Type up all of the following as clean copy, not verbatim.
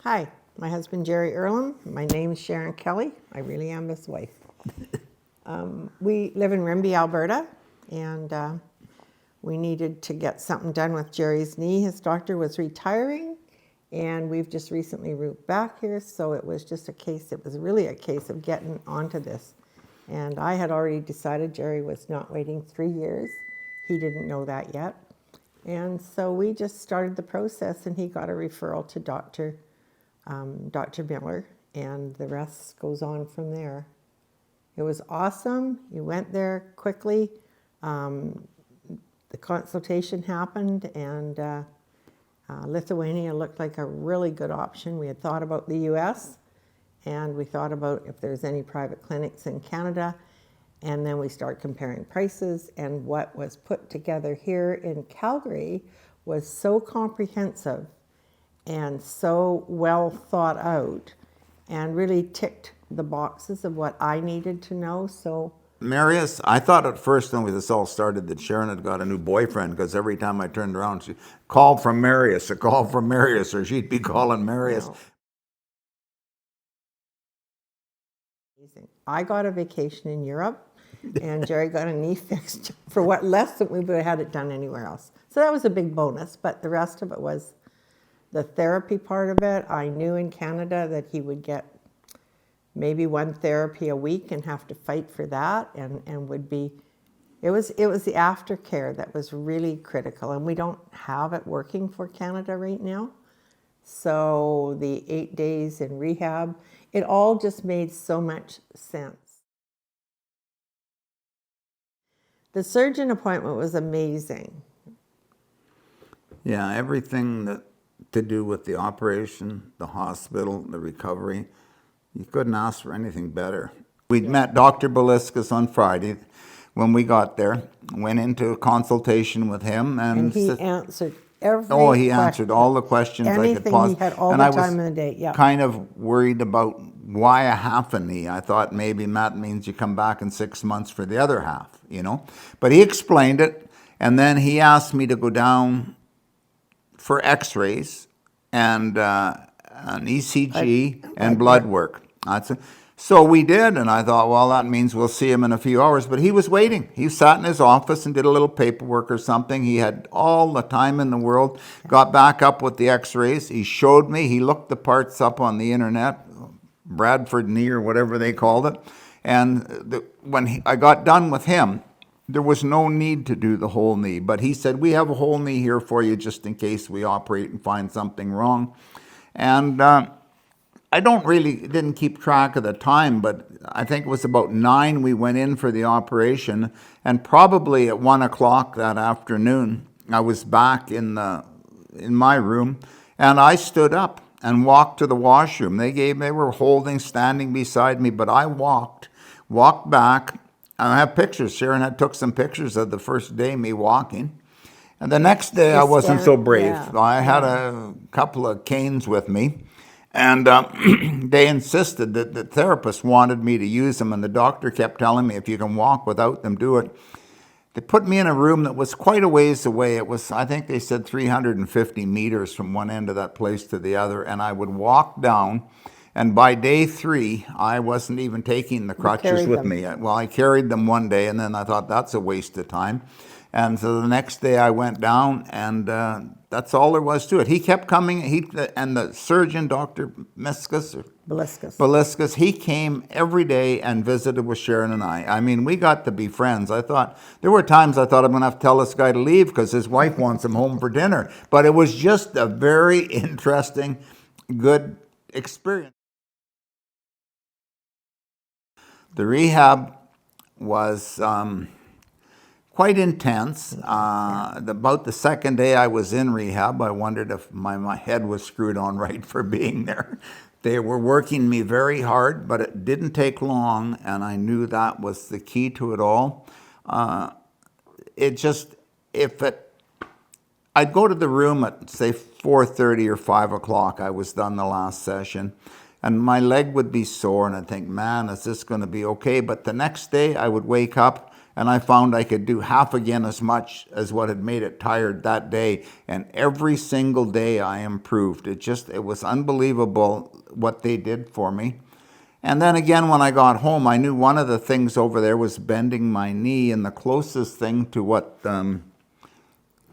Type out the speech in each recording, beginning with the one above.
Hi, my husband Jerry Earlham. My name's Sharon Kelly. I really am his wife. We live in Rimbey, Alberta, and we needed to get something done with Jerry's knee. His doctor was retiring, and we've just recently moved back here, so it was really a case of getting onto this. And I had already decided Jerry was not waiting 3 years. He didn't know that yet. And so we just started the process, and he got a referral to Dr. Miller, and the rest goes on from there. It was awesome. You went there quickly. The consultation happened, and Lithuania looked like a really good option. We had thought about the US, and we thought about if there's any private clinics in Canada, and then we start comparing prices, and what was put together here in Calgary was so comprehensive and so well thought out and really ticked the boxes of what I needed to know. So Marius, I thought at first when this all started that Sharon had got a new boyfriend, because every time I turned around, she called from Marius, a call from Marius, or she'd be calling Marius. No. I got a vacation in Europe, and Jerry got a knee fixed for what less than we would have had it done anywhere else. So that was a big bonus, but the rest of it was the therapy part of it. I knew in Canada that he would get maybe one therapy a week and have to fight for that, and would be, it was the aftercare that was really critical, and we don't have it working for Canada right now. So the 8 days in rehab, it all just made so much sense. The surgeon appointment was amazing. Yeah, everything that to do with the operation, the hospital, the recovery, you couldn't ask for anything better. We'd met Dr. Beliscus on Friday when we got there, went into a consultation with him, And he answered every he question. answered all the questions I could Anything possibly. he had all And the I was time in the day, yeah. kind of worried about why a half a knee. I thought maybe that means you come back in 6 months for the other half, you know. But he explained it, and then he asked me to go down for x-rays and an ECG and blood work. So we did, and I thought, well, that means we'll see him in a few hours. But he was waiting. He sat in his office and did a little paperwork or something. He had all the time in the world, got back up with the x-rays. He showed me. He looked the parts up on the internet, Bradford knee or whatever they called it. And when I got done with him, there was no need to do the whole knee. But he said, we have a whole knee here for you just in case we operate and find something wrong. And I didn't keep track of the time, but I think it was about 9 we went in for the operation, and probably at 1 o'clock that afternoon, I was back in my room, and I stood up and walked to the washroom. They were standing beside me, but I walked back, and I have pictures. Sharon took some pictures of the first day me walking. And the next day I wasn't so brave. Yeah. I had a couple of canes with me. And they insisted that the therapist wanted me to use them, and the doctor kept telling me, if you can walk without them, do it. They put me in a room that was quite a ways away. It was, I think they said 350 meters from one end of that place to the other, and I would walk down, and by day 3, I wasn't even taking the crutches with me. Well, I carried them one day, and then I thought that's a waste of time. And so the next day I went down, and that's all there was to it. He kept coming, and the surgeon, Dr. Beliscus, he came every day and visited with Sharon and I. I mean, we got to be friends. There were times I thought I'm going to have to tell this guy to leave because his wife wants him home for dinner. But it was just a very interesting, good experience. The rehab was quite intense. About the second day I was in rehab, I wondered if my head was screwed on right for being there. They were working me very hard, but it didn't take long, and I knew that was the key to it all. I'd go to the room at, say, 4:30 or 5 o'clock. I was done the last session, and my leg would be sore, and I'd think, man, is this going to be okay? But the next day I would wake up And I found I could do half again as much as what had made it tired that day. And every single day I improved. It was unbelievable what they did for me. And then again, when I got home, I knew one of the things over there was bending my knee. And the closest thing to what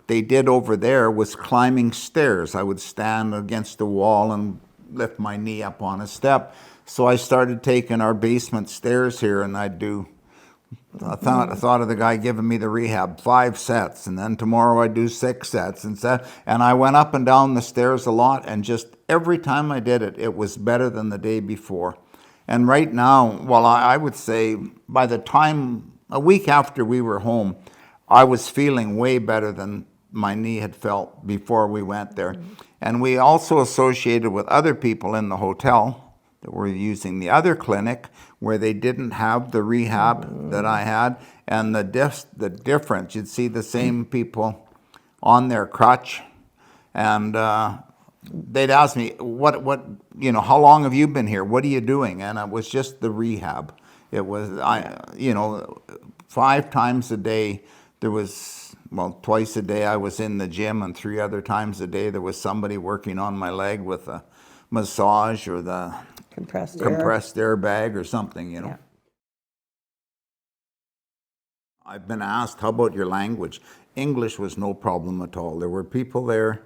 they did over there was climbing stairs. I would stand against a wall and lift my knee up on a step. So I started taking our basement stairs here, and I'd do, I thought of the guy giving me the rehab, 5 sets, and then tomorrow I'd do 6 sets. And I went up and down the stairs a lot, and just every time I did it, it was better than the day before. And right now, well, I would say by the time, a week after we were home, I was feeling way better than my knee had felt before we went there. And we also associated with other people in the hotel that were using the other clinic where they didn't have the rehab that I had. And the difference, you'd see the same people on their crutch, and they'd ask me, how long have you been here? What are you doing? And it was just the rehab. It was, 5 times a day there was, twice a day I was in the gym, and 3 other times a day there was somebody working on my leg with a massage or the compressed air bag or something, Yeah. I've been asked, how about your language? English was no problem at all. There were people there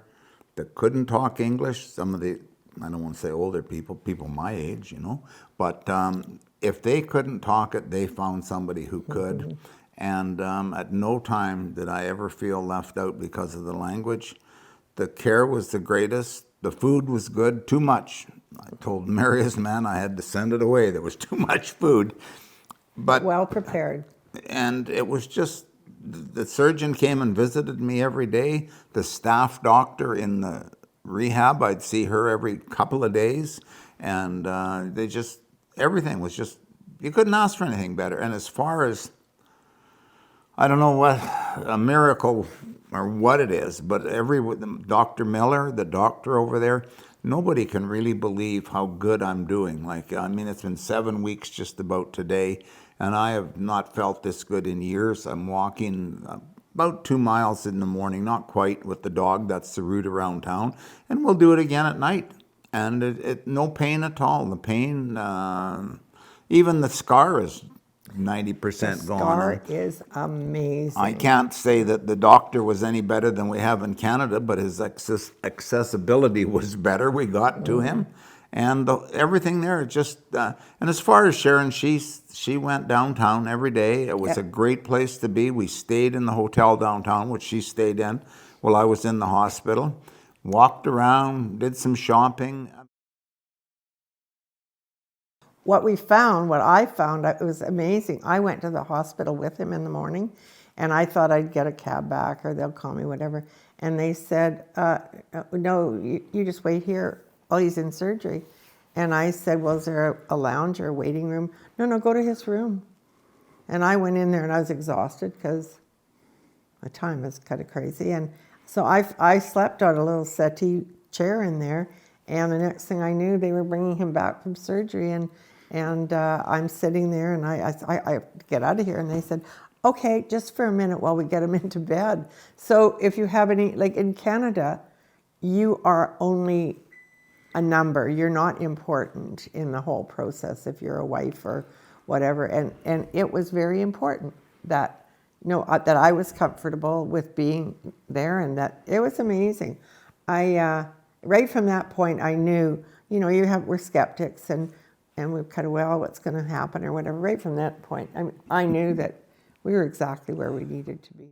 that couldn't talk English. Some of the, I don't want to say older people my age, but if they couldn't talk it, they found somebody who could. And at no time did I ever feel left out because of the language. The care was the greatest. The food was good, too much. I told Maria's man I had to send it away. There was too much food. But Well prepared. and it was just, the surgeon came and visited me every day. The staff doctor in the rehab, I'd see her every couple of days. And everything was just, you couldn't ask for anything better. And as far as, I don't know what a miracle or what it is, but Dr. Miller, the doctor over there, nobody can really believe how good I'm doing. It's been 7 weeks just about today, and I have not felt this good in years. I'm walking about 2 miles in the morning, not quite with the dog. That's the route around town, and we'll do it again at night. And no pain at all. The pain, even the scar is 90% gone. Scar is amazing. I can't say that the doctor was any better than we have in Canada, but his accessibility was better. We got to him, and everything there just. And as far as Sharon, she went downtown every day. It was a great place to be. We stayed in the hotel downtown, which she stayed in while I was in the hospital. Walked around, did some shopping. What I found, it was amazing. I went to the hospital with him in the morning, and I thought I'd get a cab back or they'll call me, whatever. And they said, no, you just wait here while he's in surgery. And I said, well, is there a lounge or a waiting room? No, go to his room. And I went in there and I was exhausted because my time was kind of crazy. And so I slept on a little settee chair in there. And the next thing I knew, they were bringing him back from surgery, and I'm sitting there, and I get out of here, and they said, okay, just for a minute while we get him into bed. So if you have any, like in Canada, you are only a number. You're not important in the whole process if you're a wife or whatever. And it was very important that, that I was comfortable with being there, and that it was amazing. Right from that point, I knew, we're skeptics, and we're kind of, well, what's going to happen or whatever. Right from that point, I knew that we were exactly where we needed to be.